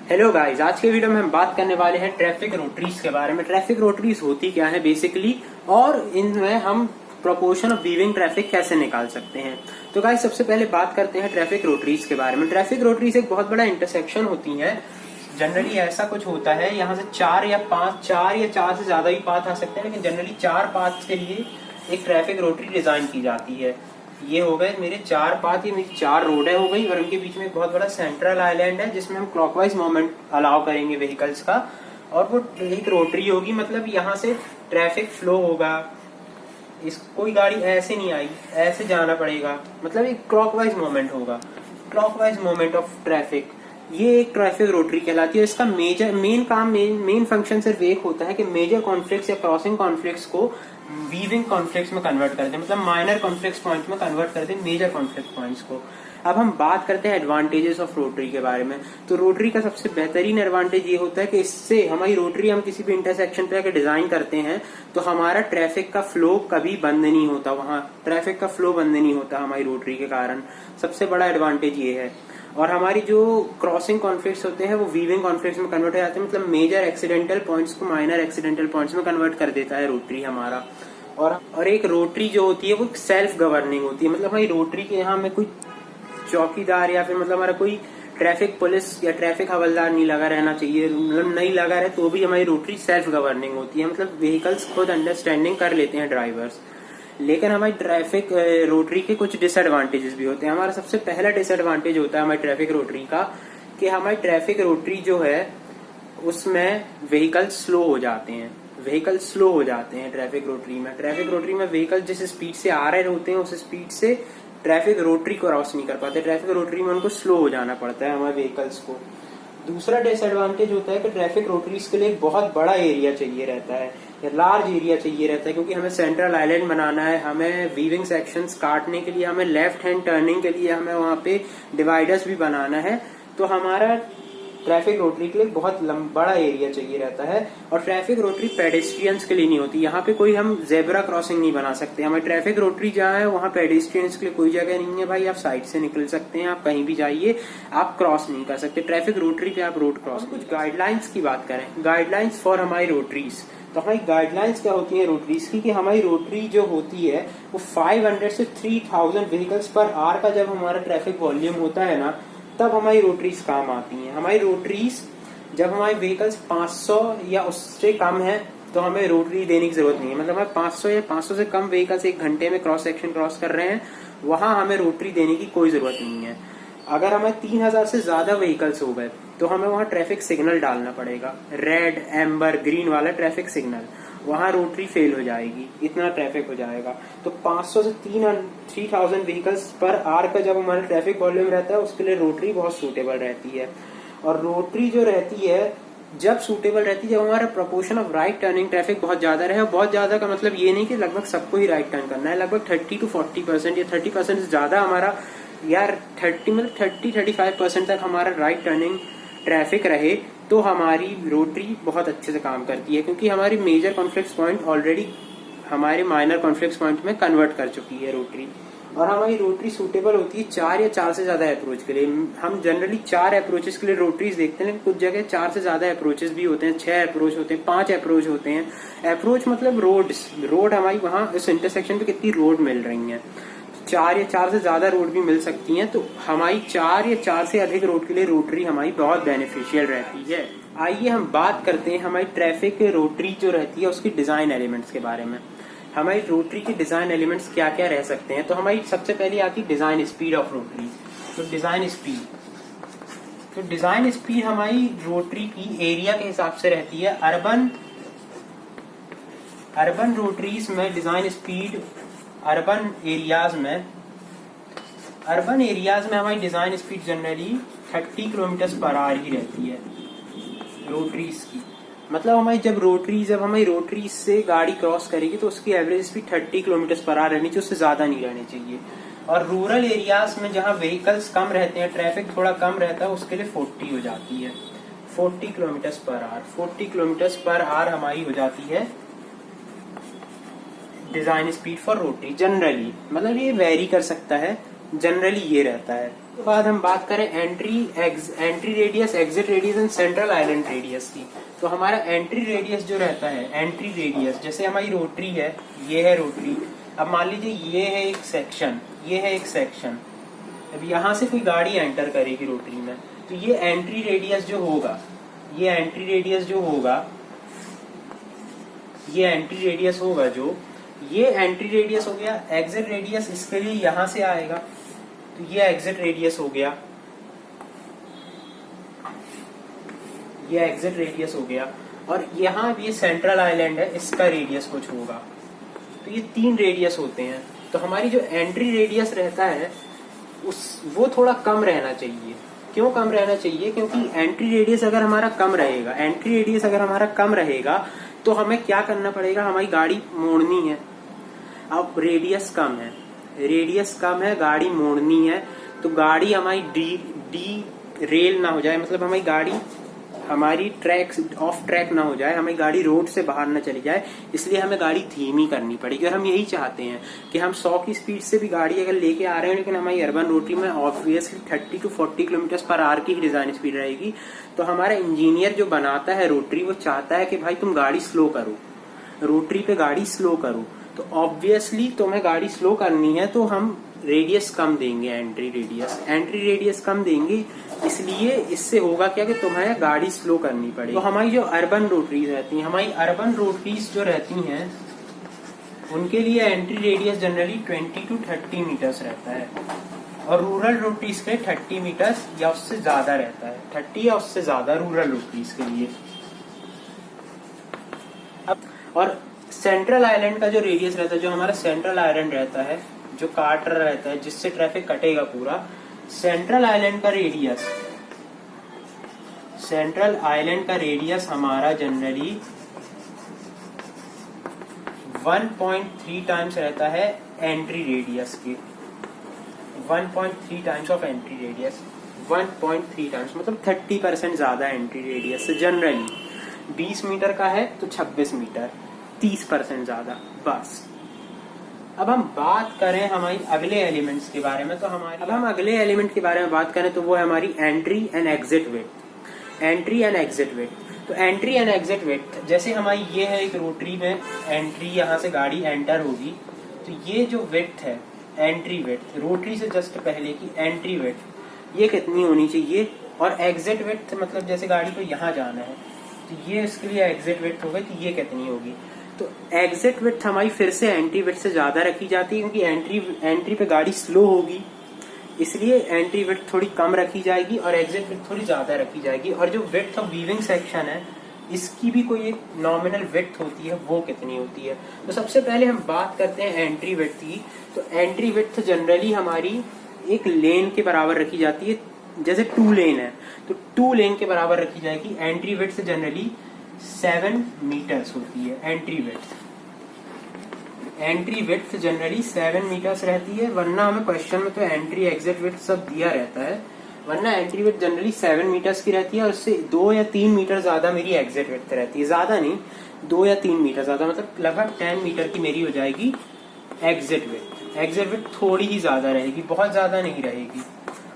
Hello guys, आज के video में हम बात करने वाले हैं ट्रैफिक रोटरीज के बारे में। ट्रैफिक रोटरीज होती क्या है बेसिकली, और इनमें हम प्रोपोर्शन ऑफ वीविंग ट्रैफिक कैसे निकाल सकते हैं। तो गाइस, सबसे पहले बात करते हैं ट्रैफिक रोटरीज के बारे में। ट्रैफिक रोटरीज एक बहुत बड़ा इंटरसेक्शन होती है। जनरली ऐसा कुछ होता है, यहाँ से चार या चार से ज्यादा भी पाथ आ सकते हैं, लेकिन जनरली 4 पाथ के लिए एक ट्रैफिक रोटरी डिजाइन की जाती है। ये हो गए मेरे 4 पाथ, ये मेरी 4 रोडें हो गई, और उनके बीच में एक बहुत बड़ा सेंट्रल आइलैंड है जिसमें हम क्लॉकवाइज मूवमेंट अलाउ करेंगे व्हीकल्स का, और वो एक रोटरी होगी। मतलब यहाँ से ट्रैफिक फ्लो होगा। कोई गाड़ी ऐसे नहीं आई, ऐसे जाना पड़ेगा, मतलब एक क्लॉकवाइज मूवमेंट होगा, क्लॉकवाइज मूवमेंट ऑफ ट्रैफिक। ये एक ट्रैफिक रोटरी कहलाती है। इसका मेन फंक्शन सिर्फ एक होता है कि मेजर कॉन्फ्लिक्ट्स या क्रॉसिंग कॉन्फ्लिक्ट्स को वीविंग कॉन्फ्लिक्ट्स में कन्वर्ट कर दे, मतलब माइनर कॉन्फ्लिक्ट्स पॉइंट में कन्वर्ट कर दे मेजर कॉन्फ्लिक्ट पॉइंट्स को। अब हम बात करते हैं एडवांटेजेस ऑफ रोटरी के बारे में। तो रोटरी का सबसे बेहतरीन एडवांटेज ये होता है कि इससे हमारी रोटरी हम किसी भी इंटरसेक्शन पे अगर डिजाइन करते हैं तो हमारा ट्रैफिक का फ्लो कभी बंद नहीं होता, वहां ट्रैफिक का फ्लो बंद नहीं होता हमारी रोटरी के कारण। सबसे बड़ा एडवांटेज ये है। और हमारी जो क्रॉसिंग कॉन्फ्लिक्ट्स होते हैं वो वीविंग कॉन्फ्लिक्ट्स में कन्वर्ट हो जाते हैं, मतलब मेजर एक्सीडेंटल पॉइंट्स को माइनर एक्सीडेंटल पॉइंट्स में कन्वर्ट कर देता है रोटरी हमारा। और एक रोटरी जो होती है वो सेल्फ गवर्निंग होती है, मतलब हमारी रोटरी के यहाँ में कोई चौकीदार या फिर मतलब हमारा कोई ट्रैफिक पुलिस या ट्रैफिक हवलदार नहीं लगा रहना चाहिए। मतलब नहीं लगा रहे तो भी हमारी रोटरी सेल्फ गवर्निंग होती है, मतलब व्हीकल्स खुद अंडरस्टैंडिंग कर लेते हैं ड्राइवर्स। लेकिन हमारी ट्रैफिक रोटरी के कुछ डिसएडवांटेजेस भी होते हैं। हमारा सबसे पहला डिसएडवांटेज होता है हमारी ट्रैफिक रोटरी का कि हमारी ट्रैफिक रोटरी जो है उसमें व्हीकल स्लो हो जाते हैं। व्हीकल स्लो हो जाते हैं ट्रैफिक रोटरी में। ट्रैफिक रोटरी में व्हीकल जिस स्पीड से आ रहे होते हैं उस स्पीड से ट्रैफिक रोटरी को क्रॉस नहीं कर पाते। ट्रैफिक रोटरी में उनको स्लो हो जाना पड़ता है हमारे व्हीकल्स को। दूसरा डिसएडवांटेज होता है कि ट्रैफिक रोटरीज के लिए एक बहुत बड़ा एरिया चाहिए रहता है, लार्ज एरिया चाहिए रहता है, क्योंकि हमें सेंट्रल आइलैंड बनाना है, हमें वीविंग सेक्शंस काटने के लिए, हमें लेफ्ट हैंड टर्निंग के लिए हमें वहां पे डिवाइडर्स भी बनाना है। तो हमारा ट्रैफिक रोटरी के लिए बहुत बड़ा एरिया चाहिए रहता है। और ट्रैफिक रोटरी पेडेस्ट्रियंस के लिए नहीं होती। यहाँ पे कोई हम जेब्रा क्रॉसिंग नहीं बना सकते। हमारी ट्रैफिक रोटरी जहाँ है वहाँ पेडेस्ट्रियंस के लिए कोई जगह नहीं है भाई। आप साइड से निकल सकते हैं, आप कहीं भी जाइए, आप क्रॉस नहीं कर सकते ट्रैफिक रोटरी पे। आप रोड क्रॉस। कुछ गाइडलाइंस की बात करें, गाइडलाइंस फॉर हमारी रोटरीज, तो हमारी गाइडलाइंस क्या होती है रोटरीज की, कि हमारी रोटरी जो होती है वो 500 से 3000 व्हीकल्स पर आवर का जब हमारा ट्रैफिक वॉल्यूम होता है ना, तब हमारी रोटरीज काम आती हैं। हमारी रोटरीज जब हमारे व्हीकल्स 500 या उससे कम है तो हमें रोटरी देने की जरूरत नहीं है। मतलब हमें 500 या 500 से कम व्हीकल्स एक घंटे में क्रॉस सेक्शन क्रॉस कर रहे हैं, वहां हमें रोटरी देने की कोई जरूरत नहीं है। अगर हमें 3000 से ज्यादा व्हीकल्स हो गए तो हमें वहां ट्रैफिक सिग्नल डालना पड़ेगा, रेड, एम्बर, ग्रीन वाला ट्रैफिक सिग्नल। वहां रोटरी फेल हो जाएगी, इतना ट्रैफिक हो जाएगा। तो 500 से 3000 व्हीकल्स पर आवर का जब हमारा ट्रैफिक वॉल्यूम रहता है उसके लिए रोटरी बहुत सूटेबल रहती है। और रोटरी जो रहती है जब सूटेबल रहती है जब हमारा proportion of right turning traffic बहुत ज्यादा रहे। बहुत ज्यादा का मतलब ये नहीं कि लगभग सबको ही राइट टर्न करना है, लगभग 30 to 40% या 30% से ज्यादा हमारा, यार 30-35% तक हमारा राइट टर्निंग ट्रैफिक रहे तो हमारी रोटरी बहुत अच्छे से काम करती है, क्योंकि हमारी मेजर कॉन्फ्लिक्ट पॉइंट ऑलरेडी हमारे माइनर कॉन्फ्लिक्ट पॉइंट में कन्वर्ट कर चुकी है रोटरी। और हमारी रोटरी सूटेबल होती है 4 या 4 से ज्यादा अप्रोच के लिए। हम जनरली 4 अप्रोचेस के लिए रोटरीज देखते हैं, लेकिन कुछ जगह 4 से ज्यादा अप्रोचेस भी होते हैं, 6 अप्रोच होते हैं, 5 अप्रोच होते हैं। अप्रोच मतलब रोड हमारी वहां इस इंटरसेक्शन पे कितनी रोड मिल रही है। 4 या 4 से ज्यादा रोड भी मिल सकती हैं, तो हमारी 4 या 4 से अधिक रोड के लिए रोटरी हमारी बहुत बेनिफिशियल रहती है। आइए हम बात करते हैं हमारी ट्रैफिक रोटरी जो रहती है उसकी डिजाइन एलिमेंट्स के बारे में। हमारी रोटरी के डिजाइन एलिमेंट्स क्या क्या रह सकते हैं। तो हमारी सबसे पहले आती है डिजाइन स्पीड ऑफ रोटरी। तो डिजाइन स्पीड हमारी रोटरी की एरिया के हिसाब से रहती है। अर्बन रोटरीज में डिजाइन स्पीड अर्बन एरियाज में हमारी design speed generally 30 kilometre per hour ही रहती है रोटरीज की। मतलब जब हमारी रोटरीज से गाड़ी क्रॉस करेगी तो उसकी average speed 30 kilometre per our रहनी चाहिए, उससे ज्यादा नहीं रहनी चाहिए। और रूरल एरियाज में जहाँ व्हीकल्स कम रहते हैं, ट्रैफिक थोड़ा कम रहता है, उसके लिए 40 हो जाती है, 40 kilometre per our. 40 kilometre per our हमारी हो जाती है design speed for rotary generally. मतलब ये वेरी कर सकता है, जनरली ये रहता है। तो बाद हम बात करें entry radius, exit radius and central island radius की। तो हमारा एंट्री रेडियस जो रहता है, एंट्री रेडियस जैसे हमारी रोटरी है, ये है रोटरी। अब मान लीजिए ये है एक सेक्शन, ये है एक सेक्शन। अब यहाँ से कोई गाड़ी एंटर करेगी रोटरी में, तो ये एंट्री रेडियस जो होगा, ये एंट्री रेडियस जो होगा, ये एंट्री रेडियस होगा जो, ये एंट्री रेडियस हो गया। एग्जिट रेडियस इसके लिए यहां से आएगा, तो ये एग्जिट रेडियस हो गया, ये एग्जिट रेडियस हो गया। और यहाँ ये सेंट्रल आइलैंड है, इसका रेडियस कुछ होगा। तो ये 3 रेडियस होते हैं। तो हमारी जो एंट्री रेडियस रहता है वो थोड़ा कम रहना चाहिए। क्यों कम रहना चाहिए? क्योंकि एंट्री रेडियस अगर हमारा कम रहेगा, एंट्री रेडियस अगर हमारा कम रहेगा तो हमें क्या करना पड़ेगा, हमारी गाड़ी मोड़नी है। अब रेडियस कम है, रेडियस कम है, गाड़ी मोड़नी है, तो गाड़ी हमारी डी रेल ना हो जाए, मतलब हमारी गाड़ी हमारी ऑफ ट्रैक ना हो जाए, हमारी गाड़ी रोड से बाहर ना चली जाए। इसलिए हमें गाड़ी धीमी करनी पड़ेगी। और हम यही चाहते हैं कि हम 100 की स्पीड से भी गाड़ी अगर लेके आ रहे हैं, लेकिन हमारी अर्बन रोटरी में ऑब्वियसली 30 to 40 किलोमीटर/आवर की ही डिजाइन स्पीड रहेगी। तो हमारा इंजीनियर जो बनाता है रोटरी, वो चाहता है कि भाई तुम गाड़ी स्लो करो, रोटरी पे गाड़ी स्लो करो। तो ऑब्वियसली तुम्हें गाड़ी स्लो करनी है, तो हम रेडियस कम देंगे, एंट्री रेडियस कम देंगे। इसलिए इससे होगा क्या कि तुम्हें गाड़ी स्लो करनी पड़ेगी। तो हमारी जो अर्बन रोटरीज रहती हैं, हमारी अर्बन रोटरीज जो रहती हैं, उनके लिए entry radius generally 20 to 30 metres रहता है, और रूरल रोटरीज के 30 मीटर्स या उससे ज्यादा रहता है, 30 या उससे ज्यादा रूरल रोटरीज के लिए। अब और सेंट्रल आइलैंड का जो रेडियस रहता है, जो हमारा सेंट्रल आइलैंड रहता है, जो काट रहा रहता है, जिससे ट्रैफिक कटेगा पूरा, सेंट्रल आइलैंड का रेडियस हमारा जनरली 1.3 टाइम्स रहता है एंट्री रेडियस के। 1.3 times of entry radius, 1.3 times मतलब 30% ज्यादा एंट्री रेडियस से। जनरली 20 मीटर का है तो 26 मीटर, 30% ज्यादा बस। अब हम बात करें हमारी अगले एलिमेंट्स के बारे में, तो अब हम अगले एलिमेंट के बारे में बात करें तो वो है हमारी entry and exit width. Entry and exit width, तो एंट्री एंड एग्जिट विड्थ जैसे हमारी ये है एक रोटरी में एंट्री, यहाँ से गाड़ी एंटर होगी, तो ये जो विड्थ है, एंट्री विड्थ, रोटरी से जस्ट पहले की एंट्री विड्थ, ये कितनी होनी चाहिए। और एग्जिट विड्थ मतलब जैसे गाड़ी को यहाँ जाना है, तो ये इसके लिए एग्जिट विड्थ हो गई, तो ये कितनी होगी। तो एग्जिट विड्थ हमारी फिर से एंट्री विड्थ से ज्यादा रखी जाती है, क्योंकि एंट्री पे गाड़ी स्लो होगी, इसलिए एंट्री विड्थ थोड़ी कम रखी जाएगी और एग्जिट विड्थ थोड़ी ज्यादा रखी जाएगी। और जो विड्थ ऑफ वीविंग सेक्शन है, इसकी भी कोई एक नॉमिनल विड्थ होती है, वो कितनी होती है। तो सबसे पहले हम बात करते हैं एंट्री विड्थ की। तो एंट्री विड्थ जनरली हमारी एक लेन के बराबर रखी जाती है, जैसे 2 लेन है तो 2 लेन के बराबर रखी जाएगी। एंट्री विड्थ जनरली 7 मीटर्स होती है। एंट्री विड्थ जनरली 7 मीटर्स रहती है, वरना हमें क्वेश्चन में तो एंट्री एग्जिट विड्थ सब दिया रहता है, वरना एंट्री विड्थ जनरली 7 मीटर्स की रहती है। और उससे 2 या 3 मीटर ज्यादा मेरी एग्जिट विड्थ रहती है, ज्यादा नहीं, 2 या 3 मीटर ज्यादा, मतलब लगभग 10 मीटर की मेरी हो जाएगी एग्जिट विड्थ। एग्जिट विड्थ थोड़ी ही ज्यादा रहेगी, बहुत ज्यादा नहीं रहेगी।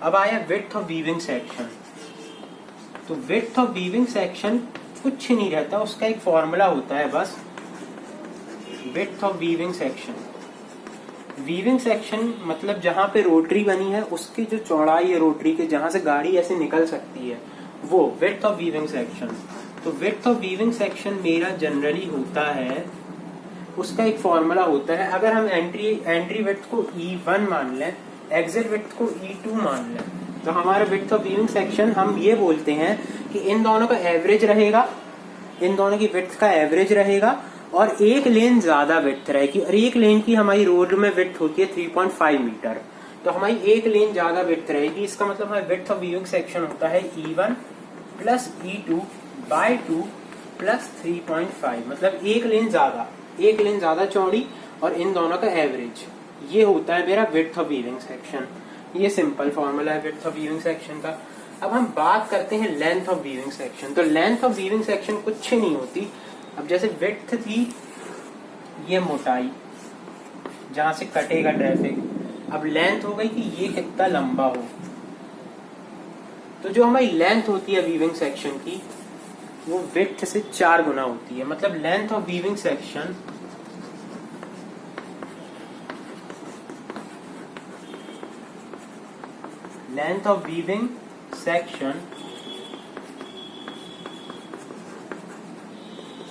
अब आया विड्थ ऑफ वीविंग सेक्शन। तो विड्थ ऑफ वीविंग सेक्शन कुछ नहीं रहता, उसका एक फॉर्मूला होता है बस, width of weaving section. Weaving section मतलब जहां पे रोटरी बनी है उसकी जो चौड़ाई है रोटरी के, जहां से गाड़ी ऐसे निकल सकती है, वो विड्थ ऑफ वीविंग सेक्शन। तो विड्थ ऑफ वीविंग सेक्शन मेरा जनरली होता है, उसका एक फॉर्मूला होता है। अगर हम एंट्री विड्थ को E1 मान लें, एग्जिट विड्थ को E2 मान लें, तो हमारा विड्थ ऑफ वीविंग सेक्शन हम ये बोलते हैं कि इन दोनों का एवरेज रहेगा, इन दोनों की विड्थ का एवरेज रहेगा, और एक लेन ज्यादा विड्थ रहेगी। और एक लेन की हमारी रोड में विड्थ होती है 3.5 मीटर, तो हमारी एक लेन ज्यादा विड्थ रहेगी। इसका मतलब हमारा विड्थ ऑफ वीविंग सेक्शन होता है E1 plus E2 bye 2 plus 3.5, मतलब एक लेन ज्यादा चौड़ी और इन दोनों का एवरेज, ये होता है मेरा विड्थ ऑफ वीविंग सेक्शन। ये सिंपल फॉर्मूला है विड्थ ऑफ वीविंग सेक्शन का। अब हम बात करते हैं लेंथ ऑफ वीविंग सेक्शन। तो लेंथ ऑफ वीविंग सेक्शन कुछ नहीं होती। अब जैसे विड्थ थी ये मोटाई, जहां से कटेगा ट्रैफिक, अब लेंथ हो गई कि ये कितना लंबा हो। तो जो हमारी लेंथ होती है वीविंग सेक्शन की वो विड्थ से 4 गुना होती है। मतलब length of weaving section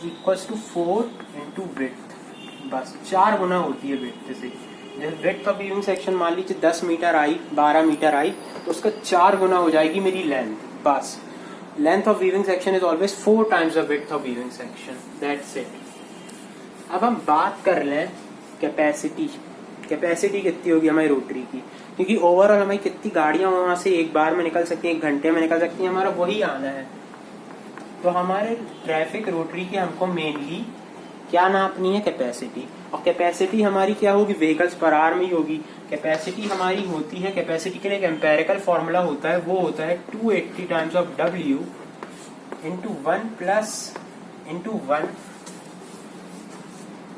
equals to 4 into width, बस 4 गुना होती है विड्थ से। जैसे विड्थ ऑफ वीविंग सेक्शन मान लीजिए 10 मीटर आई, 12 मीटर आई, तो उसका 4 गुना हो जाएगी मेरी लेंथ। बस length of weaving section is always 4 times the width of weaving section, that's it. अब हम बात कर लें कैपेसिटी। कैपेसिटी कितनी होगी हमारी रोटरी की, क्योंकि ओवरऑल हमारी कितनी गाड़ियां वहां से एक बार में निकल सकती हैं, 1 घंटे में निकल सकती हैं, हमारा वही आना है। तो हमारे ट्रैफिक रोटरी की हमको मेनली क्या नापनी है, कैपेसिटी। और कैपेसिटी हमारी क्या होगी, व्हीकल्स पर आवर में ही होगी। कैपेसिटी हमारी होती है, कैपेसिटी के लिए एक एम्पेरिकल फॉर्मूला होता है, वो होता है 280 times of W into 1 plus into 1।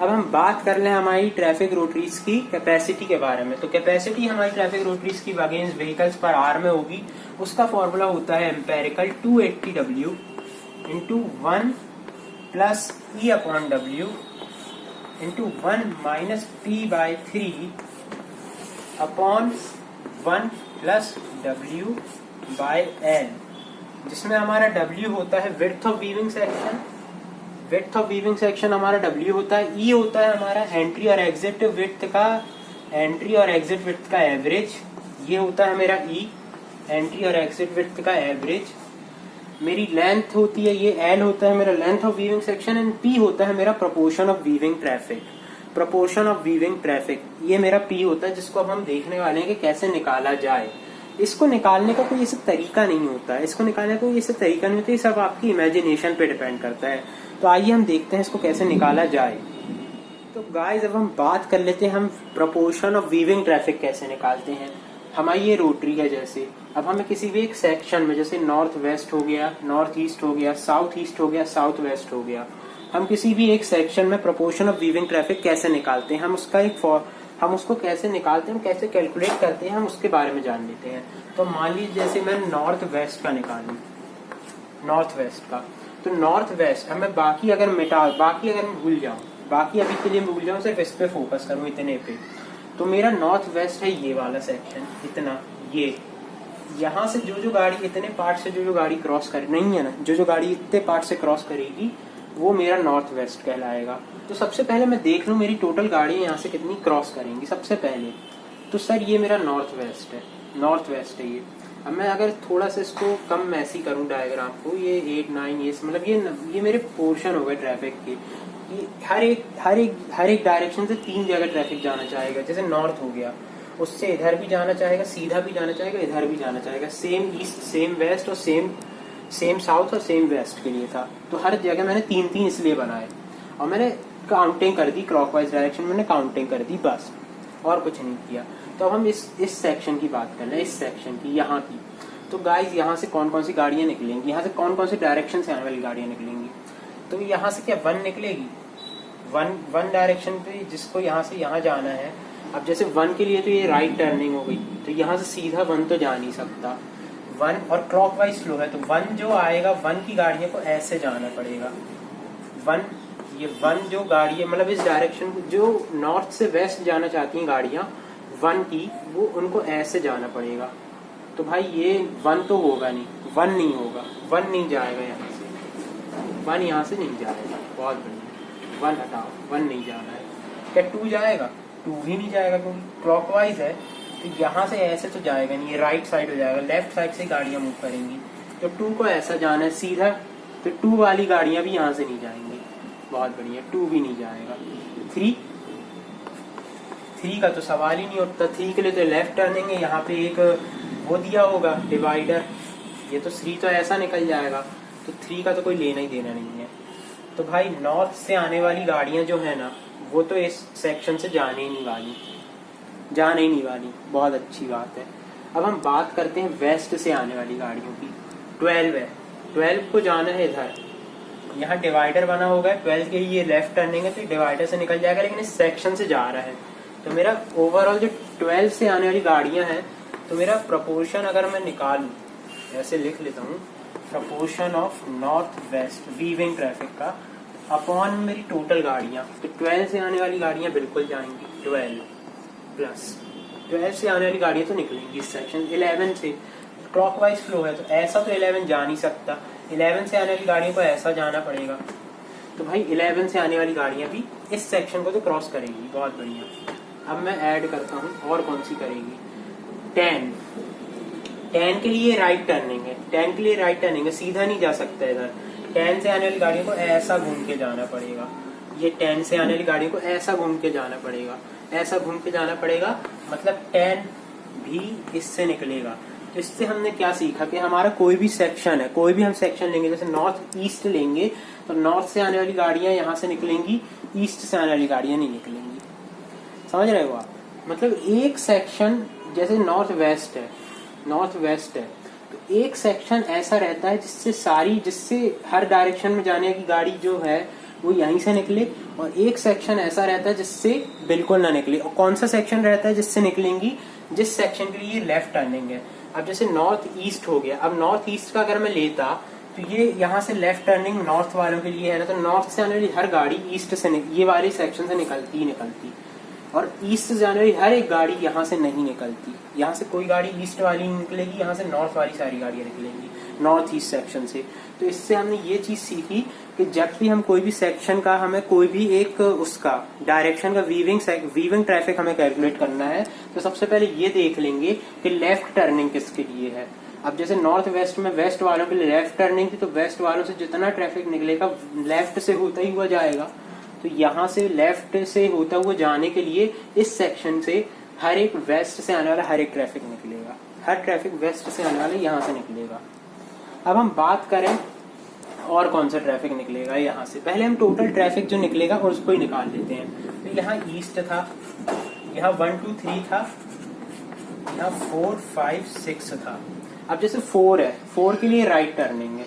अब हम बात कर लें हमारी ट्रैफिक रोटरीज की कैपेसिटी के बारे में। तो कैपेसिटी हमारी ट्रैफिक रोटरीज की अगेंस्ट व्हीकल्स पर आवर में होगी, उसका फॉर्मूला होता है empirical 280W into 1 plus E upon W into 1 minus P/3 upon 1 plus W by L, जिसमें हमारा W होता है width of weaving section. Width of weaving section हमारा W होता है। E होता है हमारा एंट्री और एग्जिट विड्थ का, एंट्री और एग्जिट विड्थ का एवरेज। ये होता है मेरा E, एंट्री और एग्जिट विड्थ का एवरेज। मेरी लेंथ होती है, ये L होता है मेरा length of weaving section, and P होता है मेरा proportion of weaving traffic. Proportion of weaving traffic ये मेरा P होता है, जिसको अब हम देखने वाले हैं कि कैसे निकाला जाए। इसको निकालने का कोई ऐसा तरीका नहीं होता है, इसको निकालने का कोई ऐसा तरीका नहीं होता, ये सब आपकी इमेजिनेशन पे डिपेंड करता है। तो आइए हम देखते हैं इसको कैसे निकाला जाए। तो गाइस अब हम बात कर लेते हैं हम प्रोपोर्शन ऑफ वीविंग ट्रैफिक कैसे निकालते हैं। हमारी ये रोटरी है, जैसे अब हमें किसी भी एक सेक्शन में, जैसे नॉर्थ वेस्ट हो गया, नॉर्थ ईस्ट हो गया, साउथ ईस्ट हो गया, साउथ वेस्ट हो गया, हम किसी भी एक सेक्शन में प्रोपोर्शन ऑफ वीविंग ट्रैफिक कैसे निकालते हैं, हम उसको कैसे निकालते हैं, कैसे कैलकुलेट करते हैं, हम उसके बारे में जान लेते हैं। तो मान लीजिए जैसे मैं नॉर्थ वेस्ट का निकालूं, नॉर्थ वेस्ट का, तो नॉर्थ वेस्ट हमें बाकी अगर मैं भूल जाऊं, बाकी अभी के लिए मैं भूल जाऊं, सिर्फ इस पे फोकस करूं, इतने पे। तो मेरा नॉर्थ वेस्ट है ये वाला सेक्शन, इतना, ये यहाँ से जो गाड़ी इतने पार्ट से जो गाड़ी क्रॉस कर नहीं है ना, जो गाड़ी इतने पार्ट से क्रॉस करेगी वो मेरा नॉर्थ वेस्ट कहलाएगा। तो सबसे पहले मैं देख लूं मेरी टोटल गाड़ियां यहाँ से कितनी क्रॉस करेंगी सबसे पहले। तो सर ये मेरा नॉर्थ वेस्ट है, नॉर्थ वेस्ट है ये। अब मैं अगर थोड़ा सा इसको कम मैसी करूं डायग्राम को, ये 8, 9 ये मतलब ये मेरे पोर्शन हो गए ट्रैफिक के। हर एक डायरेक्शन से 3 जगह ट्रैफिक जाना चाहेगा। जैसे नॉर्थ हो गया, उससे इधर भी जाना चाहेगा, सीधा भी जाना चाहेगा, इधर भी जाना चाहेगा। सेम ईस्ट, सेम वेस्ट और सेम साउथ और सेम वेस्ट के लिए था। तो हर जगह मैंने 3-3 इसलिए बनाए, और मैंने काउंटिंग कर दी क्लॉकवाइज डायरेक्शन, मैंने काउंटिंग कर दी, बस और कुछ नहीं किया। तो अब हम इस सेक्शन की बात कर लें, इस सेक्शन की, यहाँ की। तो गाइज यहाँ से कौन कौन सी गाड़ियां निकलेंगी, यहाँ से कौन कौन सी डायरेक्शन से आने वाली गाड़ियां निकलेंगी। तो यहाँ से क्या 1 निकलेगी, वन डायरेक्शन पे, जिसको यहाँ से यहाँ जाना है। अब जैसे 1 के लिए तो ये राइट टर्निंग हो गई, तो यहाँ से सीधा 1 तो जा नहीं सकता, 1 और क्लॉकवाइज फ्लो है, तो 1 जो आएगा 1 की गाड़ियों को ऐसे जाना पड़ेगा। 1 जो गाड़ी है, मतलब इस डायरेक्शन को, जो नॉर्थ से वेस्ट जाना चाहती हैं गाड़ियां 1 की, वो उनको ऐसे जाना पड़ेगा। तो भाई ये 1 तो होगा नहीं, 1 नहीं होगा, 1 नहीं जाएगा यहाँ से, 1 यहाँ से नहीं जाएगा। बहुत बढ़िया, 1 हटाओ, 1 नहीं जाना है। क्या 2 जाएगा, 2 भी नहीं जाएगा, क्योंकि क्लॉकवाइज है, तो यहाँ से ऐसे तो जाएगा नहीं, ये राइट साइड हो जाएगा, लेफ्ट साइड से गाड़ियां मूव करेंगी। तो 2 को ऐसा जाना है सीधा, तो 2 वाली गाड़ियां भी यहाँ से नहीं जाएंगी। बहुत बढ़िया, 2 भी नहीं जाएगा। 3 का तो सवाल ही नहीं उठता, 3 के लिए तो लेफ्ट टर्निंग है, यहाँ पे एक वो दिया होगा डिवाइडर, ये तो 3 तो ऐसा निकल जाएगा, तो 3 का तो कोई लेना ही देना नहीं है। तो भाई नॉर्थ से आने वाली गाड़ियां जो है ना, वो तो इस सेक्शन से जाने ही नहीं वाली। बहुत अच्छी बात है। अब हम बात करते हैं वेस्ट से आने वाली गाड़ियों की। 12 है, 12 को जाना है इधर, यहाँ डिवाइडर बना होगा 12 के, ये लेफ्ट टर्निंग है, तो डिवाइडर से निकल जाएगा, लेकिन इस सेक्शन से जा रहा है, तो मेरा ओवरऑल जो 12 से आने वाली गाड़ियां हैं, तो मेरा प्रोपोर्शन अगर मैं निकालूं, ऐसे लिख लेता हूँ, proportion of north west weaving traffic का अपॉन मेरी टोटल गाड़ियां, तो 12 से आने वाली गाड़ियां बिल्कुल जाएंगी, 12 प्लस 12 से आने वाली गाड़ियां तो निकलेंगी इस सेक्शन। 11 से क्लॉकवाइज फ्लो है, तो ऐसा तो 11 जा नहीं सकता, 11 से आने वाली गाड़ियों को ऐसा जाना पड़ेगा, तो भाई 11 से आने वाली गाड़ियां भी इस सेक्शन को तो क्रॉस करेगी। बहुत बढ़िया। अब मैं ऐड करता हूँ और कौन सी करेगी, 10 के लिए राइट टर्निंग है, 10 के लिए राइट टर्निंग है, सीधा नहीं जा सकता इधर, 10 से आने वाली गाड़ियों को ऐसा घूम के जाना पड़ेगा, ये 10 से आने वाली गाड़ियों को ऐसा घूम के जाना पड़ेगा, ऐसा घूम के जाना पड़ेगा, मतलब 10 भी इससे निकलेगा। तो इससे हमने क्या सीखा कि हमारा कोई भी सेक्शन है, कोई भी हम सेक्शन लेंगे, जैसे नॉर्थ ईस्ट लेंगे तो नॉर्थ से आने वाली गाड़ियां यहाँ से निकलेंगी, ईस्ट से आने वाली गाड़ियां नहीं निकलेंगी। समझ रहे हो आप? मतलब एक सेक्शन जैसे नॉर्थ वेस्ट है, तो एक सेक्शन ऐसा रहता है जिससे हर डायरेक्शन में जाने की गाड़ी जो है वो यहीं से निकले, और एक सेक्शन ऐसा रहता है जिससे बिल्कुल ना निकले। और कौन सा सेक्शन रहता है जिससे निकलेंगी? जिस सेक्शन के लिए लेफ्ट टर्निंग है। अब जैसे नॉर्थ ईस्ट हो गया, अब नॉर्थ ईस्ट का अगर मैं लेता तो ये यहाँ से लेफ्ट टर्निंग नॉर्थ वालों के लिए है ना, तो नॉर्थ से आने वाली हर गाड़ी ईस्ट से ये वाले सेक्शन से निकलती ही निकलती, और ईस्ट से जाने वाली हर एक गाड़ी यहाँ से नहीं निकलती। यहाँ से कोई गाड़ी ईस्ट वाली नहीं निकलेगी, यहाँ से नॉर्थ वाली सारी गाड़ियाँ निकलेंगी नॉर्थ ईस्ट सेक्शन से। तो इससे हमने ये चीज सीखी कि जब भी हम कोई भी सेक्शन का, हमें कोई भी एक उसका डायरेक्शन का वीविंग ट्रैफिक हमें कैलकुलेट करना है, तो सबसे पहले ये देख लेंगे कि लेफ्ट टर्निंग किसके लिए है। अब जैसे नॉर्थ वेस्ट में वेस्ट वालों के लिए लेफ्ट टर्निंग थी, तो वेस्ट वालों से जितना ट्रैफिक निकलेगा लेफ्ट से होता ही हुआ जाएगा, तो यहाँ से लेफ्ट से होता हुआ जाने के लिए इस सेक्शन से हर एक वेस्ट से आने वाला हर एक ट्रैफिक निकलेगा, हर ट्रैफिक वेस्ट से आने वाला यहाँ से निकलेगा। अब हम बात करें और कौन सा ट्रैफिक निकलेगा यहाँ से, पहले हम टोटल ट्रैफिक जो निकलेगा और उसको ही निकाल लेते हैं। तो यहाँ ईस्ट था, यहाँ 1 2 3 था, यहाँ 4 5 6 था। अब जैसे 4 है, 4 के लिए राइट टर्निंग है,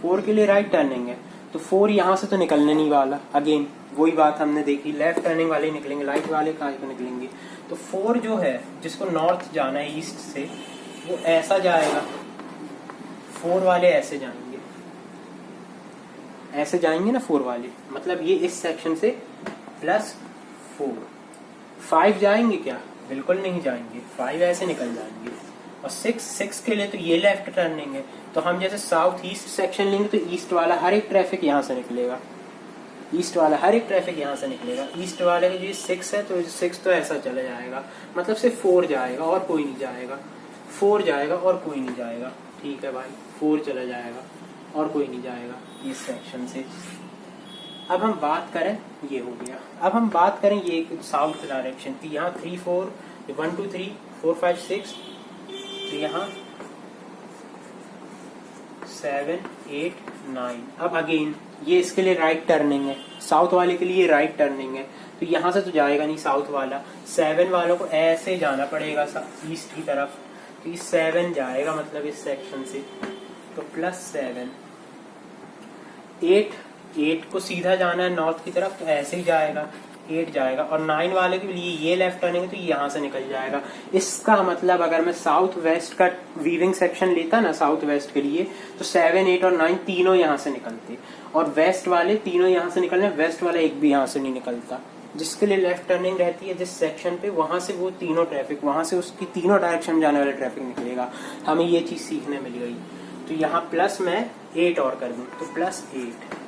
4 के लिए राइट टर्निंग है, तो 4 यहाँ से तो निकलने नहीं वाला। अगेन वही बात हमने देखी, लेफ्ट टर्निंग वाले निकलेंगे, राइट वाले कहाँ को निकलेंगे। तो 4 जो है जिसको नॉर्थ जाना है ईस्ट से, वो ऐसा जाएगा, 4 वाले ऐसे जाएंगे, ऐसे जाएंगे ना 4 वाले, मतलब ये इस सेक्शन से प्लस 4। 5 जाएंगे क्या? बिल्कुल नहीं जाएंगे, 5 ऐसे निकल जाएंगे। और 6 के लिए तो ये लेफ्ट टर्निंग है, तो हम जैसे साउथ ईस्ट सेक्शन लेंगे तो ईस्ट वाला हर एक ट्रैफिक यहाँ से निकलेगा, ईस्ट वाला हर एक ट्रैफिक यहाँ से निकलेगा। ईस्ट वाले का जो 6 है, तो 6 तो ऐसा चला जाएगा, मतलब सिर्फ 4 जाएगा और कोई नहीं जाएगा, 4 जाएगा और कोई नहीं जाएगा। ठीक है भाई, 4 चला जाएगा और कोई नहीं जाएगा इस सेक्शन से। अब हम बात करें, ये हो गया। अब हम बात करें ये साउथ डायरेक्शन की, यहाँ 3 4 1 2 3 4 5 6, तो यहाँ 7 8 9। अब अगेन ये इसके लिए राइट टर्निंग है, साउथ वाले के लिए राइट टर्निंग है, तो यहाँ से तो जाएगा नहीं साउथ वाला। 7 वालों को ऐसे जाना पड़ेगा ईस्ट की तरफ, तो 7 जाएगा मतलब इस सेक्शन से, तो +7। 8 को सीधा जाना है नॉर्थ की तरफ, तो ऐसे ही जाएगा, 8 जाएगा। और 9 वाले के लिए ये लेफ्ट टर्निंग है, तो यहाँ से निकल जाएगा। इसका मतलब अगर मैं साउथ वेस्ट का वीविंग सेक्शन लेता ना साउथ वेस्ट के लिए, तो 7 8 और 9 तीनों यहाँ से निकलते, और वेस्ट वाले तीनों यहाँ से निकलने, वेस्ट वाला एक भी यहाँ से नहीं निकलता। जिसके लिए लेफ्ट टर्निंग रहती है जिस सेक्शन पे, वहां से वो तीनों ट्रैफिक, वहां से उसकी तीनों डायरेक्शन में जाने वाला ट्रैफिक निकलेगा। हमें ये चीज सीखने मिल गई। तो यहाँ प्लस मैं 8 और कर दूं, तो +8।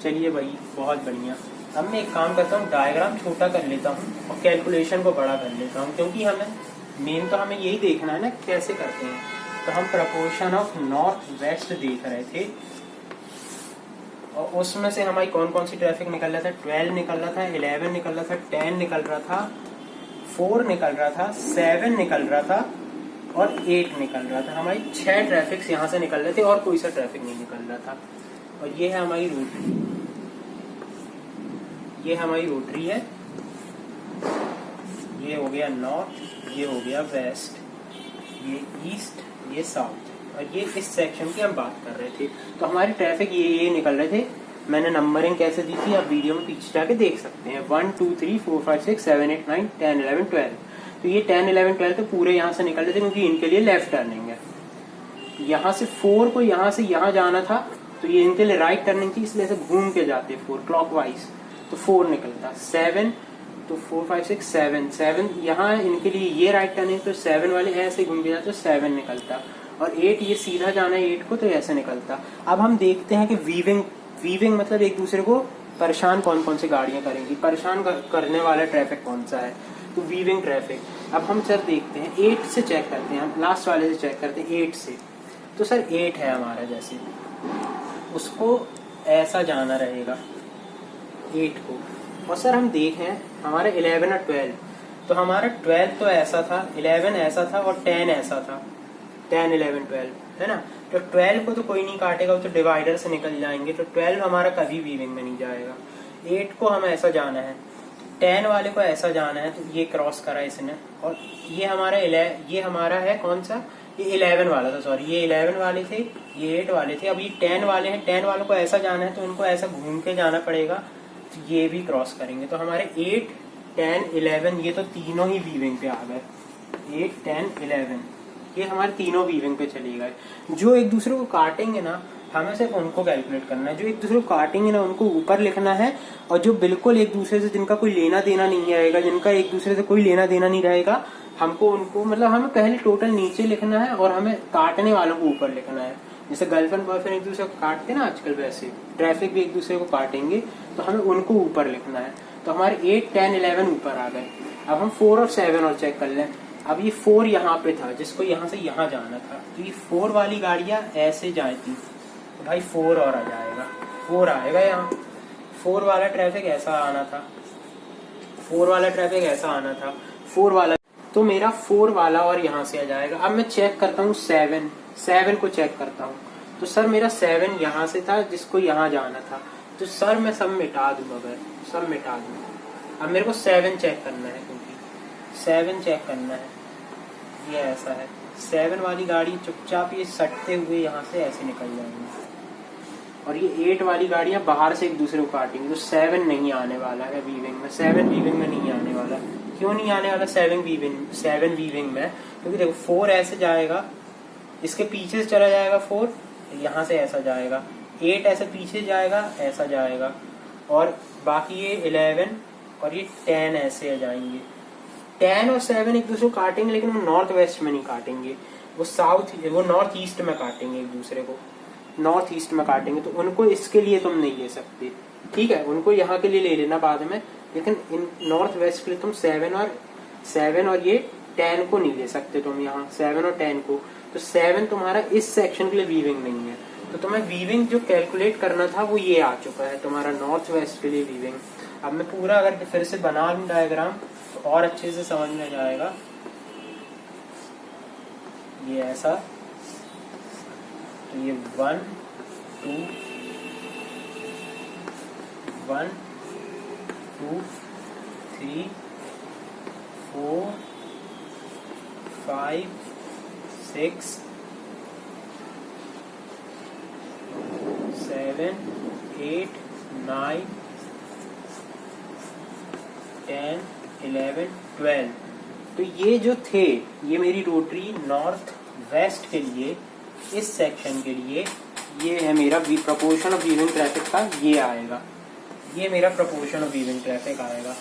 चलिए भाई, बहुत बढ़िया। अब मैं एक काम करता हूँ, डायग्राम छोटा कर लेता हूँ और कैलकुलेशन को बड़ा कर लेता हूँ, क्योंकि मेन तो हमें यही देखना है ना कैसे करते हैं। तो हम प्रपोर्शन ऑफ नॉर्थ वेस्ट देख रहे थे, और उसमें से हमारी कौन कौन सी ट्रैफिक निकल रहा था। 12 निकल रहा था, 11 निकल रहा था, 10 निकल रहा था, 4 निकल रहा था, 7 निकल रहा था और 8 निकल रहा था। हमारी 6 ट्रैफिक्स यहाँ से निकल रहे थे और कोई सा ट्रैफिक नहीं निकल रहा था। और ये है हमारी रोटरी, ये हमारी रोटरी है। ये हो गया नॉर्थ, ये हो गया वेस्ट, ये ईस्ट, ये साउथ, और ये इस सेक्शन की हम बात कर रहे थे। तो हमारे ट्रैफिक ये निकल रहे थे मैंने नंबरिंग कैसे दी थी आप वीडियो में पीछे जाके देख सकते हैं। 1 2 3 4 5 6 7 8 9 10 11 12। तो ये 10 11 12 तो पूरे यहाँ से निकल रहे थे क्योंकि इनके लिए लेफ्ट टर्निंग है। यहाँ से 4 को यहाँ से यहाँ जाना था तो ये इनके लिए राइट टर्निंग थी, इसलिए से घूम के जाते 4 क्लॉकवाइज, तो 4 निकलता। 7 तो 4 5 6 7 यहाँ इनके लिए ये राइट टर्निंग, तो 7 वाले ऐसे घूम के जाते तो 7 निकलता। और 8 ये सीधा जाना है 8 को, तो ऐसे निकलता। अब हम देखते हैं कि वीविंग मतलब एक दूसरे को परेशान कौन कौन सी गाड़ियां करेंगी, परेशान करने वाला ट्रैफिक कौन सा है, तो वीविंग ट्रैफिक। अब हम सर देखते हैं 8 से चेक करते हैं, हम लास्ट वाले से चेक करते हैं 8 से। तो सर 8 है हमारा, जैसे उसको ऐसा जाना रहेगा 8 को। और सर हम देखें हमारे 11 और 12, तो हमारा 12 तो ऐसा था, 11 ऐसा था और 10 ऐसा था, 10 11 12 है ना। तो 12 को तो कोई नहीं काटेगा, तो डिवाइडर से निकल जाएंगे, तो 12 हमारा कभी वीविंग में नहीं जाएगा। 8 को हम ऐसा जाना है, 10 वाले को ऐसा जाना है, तो ये क्रॉस करा इसने। और ये हमारा है कौन सा, ये 11 वाला था, सॉरी ये 11 वाले थे, ये 8 वाले थे। अब ये 10 वाले हैं, 10 वालों को ऐसा जाना है तो इनको ऐसा घूम के जाना पड़ेगा, तो ये भी क्रॉस करेंगे। तो हमारे 8 10 11 ये तो तीनों ही वीविंग पे आ गए। 8 10 11 ये हमारे तीनों वीविंग पे चले गए। जो एक दूसरे को काटेंगे ना, हमें सिर्फ उनको कैलकुलेट करना है। जो एक दूसरे को काटेंगे ना उनको ऊपर लिखना है, और जो बिल्कुल एक दूसरे से जिनका कोई लेना देना नहीं रहेगा, जिनका एक दूसरे से कोई लेना देना नहीं रहेगा, हमको उनको मतलब हमें पहले टोटल नीचे लिखना है और हमें काटने वालों को ऊपर लिखना है। जैसे गर्लफ्रेंड बॉयफ्रेंड एक दूसरे को काटते हैं ना आजकल, वैसे ट्रैफिक भी एक दूसरे को काटेंगे, तो हमें उनको ऊपर लिखना है। तो हमारे 8 10 11 ऊपर आ गए। अब हम 4 और 7 और चेक कर लें। अब ये 4 यहाँ पे था, जिसको यहाँ से यहाँ जाना था, तो ये 4 वाली गाड़ियां ऐसे जाती, तो भाई 4 और आ जाएगा, 4 आएगा यहाँ। 4 वाला ट्रैफिक ऐसा आना था, 4 वाला ट्रैफिक ऐसा आना था, 4 वाला, तो मेरा 4 वाला और यहाँ से आ जाएगा। अब मैं चेक करता हूँ 7 को चेक करता हूँ, तो सर मेरा 7 यहाँ से था जिसको यहाँ जाना था, तो सर मैं सब मिटा दूँ, अगर सब मिटा दूँ। अब मेरे को 7 चेक करना है, क्योंकि 7 चेक करना है, ये ऐसा है। 7 वाली गाड़ी चुपचाप ये सटते हुए यहाँ से ऐसे निकल जाएंगी, और ये 8 वाली गाड़ियां बाहर से एक दूसरे को काटेंगी, तो 7 नहीं आने वाला है वीविंग में। 7 वीविंग में नहीं आने वाला। क्यों नहीं आने वाला 7 वीविंग में? क्योंकि देखो 4 ऐसे जाएगा, इसके पीछे से चला जाएगा 4, यहाँ से ऐसा जाएगा, 8 ऐसे पीछे जाएगा, ऐसा जाएगा, और बाकी ये 11 और ये 10 ऐसे जाएंगे। 10 और 7 एक दूसरे को काटेंगे, लेकिन वो नॉर्थ वेस्ट में नहीं काटेंगे, वो नॉर्थ ईस्ट में काटेंगे, एक दूसरे को नॉर्थ ईस्ट में काटेंगे। तो उनको इसके लिए तुम नहीं ले सकते, ठीक है, उनको यहाँ के लिए ले लेना बाद में, लेकिन इन नॉर्थ वेस्ट के लिए तुम 7 और ये 10 को नहीं ले सकते तुम यहाँ, 7 और 10 को। तो 7 तुम्हारा इस सेक्शन के लिए वीविंग नहीं है, तो तुम्हें वीविंग जो कैलकुलेट करना था वो ये आ चुका है तुम्हारा नॉर्थ वेस्ट के लिए वीविंग। अब मैं पूरा अगर फिर से बना लूं डायग्राम तो और अच्छे से समझ में जाएगा। ये ऐसा, तो ये 1 2 3 4 5 6 7 8 9 10 11 12। तो ये जो थे, ये मेरी रोटरी नॉर्थ वेस्ट के लिए, इस सेक्शन के लिए, ये है मेरा प्रोपोर्शन ऑफ वीविंग ट्रैफिक का, ये आएगा, ये मेरा प्रोपोर्शन ऑफ वीविंग ट्रैफिक आएगा।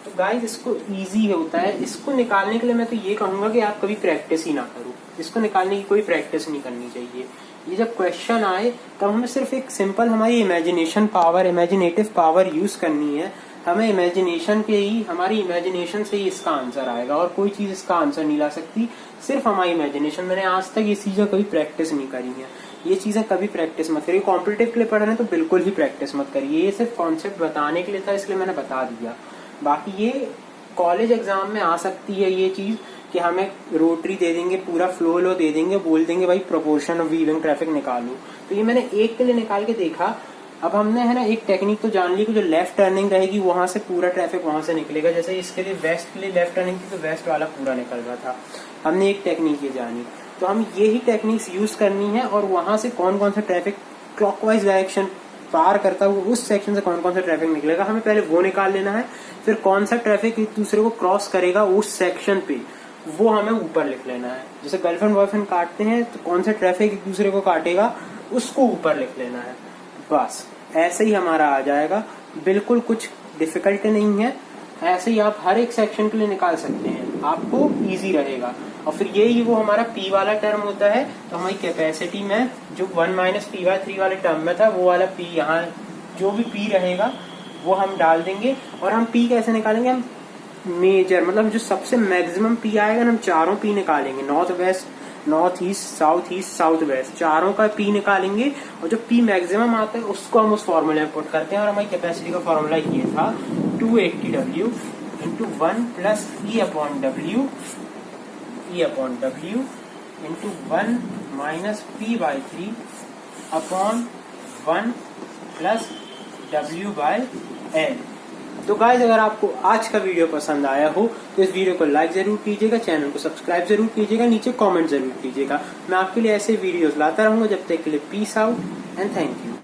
तो गाइस इसको इजी होता है, इसको निकालने के लिए मैं तो ये कहूंगा कि आप कभी प्रैक्टिस ही ना करो, इसको निकालने की कोई प्रैक्टिस नहीं करनी चाहिए। ये जब क्वेश्चन आए तब हमें सिर्फ एक सिंपल हमारी इमेजिनेटिव पावर यूज करनी है। हमें इमेजिनेशन के ही, हमारी इमेजिनेशन से ही इसका आंसर आएगा, और कोई चीज इसका आंसर नहीं ला सकती, सिर्फ हमारी इमेजिनेशन। मैंने आज तक ये चीजें कभी प्रैक्टिस नहीं करी है, ये चीजें कभी प्रैक्टिस मत करिए। कॉम्पिटिटिव के लिए पढ़ रहे हैं तो बिल्कुल ही प्रैक्टिस मत करिए, ये सिर्फ कॉन्सेप्ट बताने के लिए था, इसलिए मैंने बता दिया। बाकी ये कॉलेज एग्जाम में आ सकती है ये चीज कि हमें रोटरी दे देंगे, पूरा फ्लो लो दे देंगे, बोल देंगे भाई प्रोपोर्शन ऑफ वीविंग ट्रैफिक निकालो। तो ये मैंने एक के लिए निकाल के देखा। अब हमने है ना एक टेक्निक तो जान ली कि जो लेफ्ट टर्निंग रहेगी वहां से पूरा ट्रैफिक वहां से निकलेगा। जैसे इसके लिए वेस्ट के लिए लेफ्ट टर्निंग थी तो वेस्ट वाला पूरा निकल रहा था, हमने एक टेक्निक ये जानी। तो हम ये ही टेक्निक्स यूज करनी है, और वहां से कौन कौन सा ट्रैफिक क्लॉकवाइज डायरेक्शन पार करता हुआ उस सेक्शन से कौन कौन सा ट्रैफिक निकलेगा, हमें पहले वो निकाल लेना है। फिर कौन सा ट्रैफिक एक दूसरे को क्रॉस करेगा उस सेक्शन पे, वो हमें ऊपर लिख लेना है। जैसे गर्लफ्रेंड बॉयफ्रेंड काटते हैं तो कौन सा ट्रैफिक एक दूसरे को काटेगा उसको ऊपर लिख लेना है। बस ऐसे ही हमारा आ जाएगा, बिल्कुल कुछ डिफिकल्ट नहीं है। ऐसे ही आप हर एक सेक्शन के लिए निकाल सकते हैं, आपको इजी रहेगा। और फिर यही वो हमारा P वाला टर्म होता है, तो हमारी कैपेसिटी में जो 1 - P/3 वाले टर्म में था वो वाला P, यहाँ जो भी P रहेगा वो हम डाल देंगे। और हम P कैसे निकालेंगे, हम मेजर मतलब जो सबसे मैक्सिमम P आएगा ना, हम चारों P निकालेंगे, north west, north east, south west, चारों का P निकालेंगे। और जो P मैक्सिमम आता है उसको हम उस फॉर्मूले में पुट करते हैं। और हमारी कैपेसिटी का फॉर्मूला ये था 280W into 1 plus E/W into 1 minus P/3 upon 1 plus W/L। तो गाइस अगर आपको आज का वीडियो पसंद आया हो तो इस वीडियो को लाइक जरूर कीजिएगा, चैनल को सब्सक्राइब जरूर कीजिएगा, नीचे कमेंट जरूर कीजिएगा। मैं आपके लिए ऐसे वीडियोस लाता रहूंगा। जब तक के लिए peace out and thank you.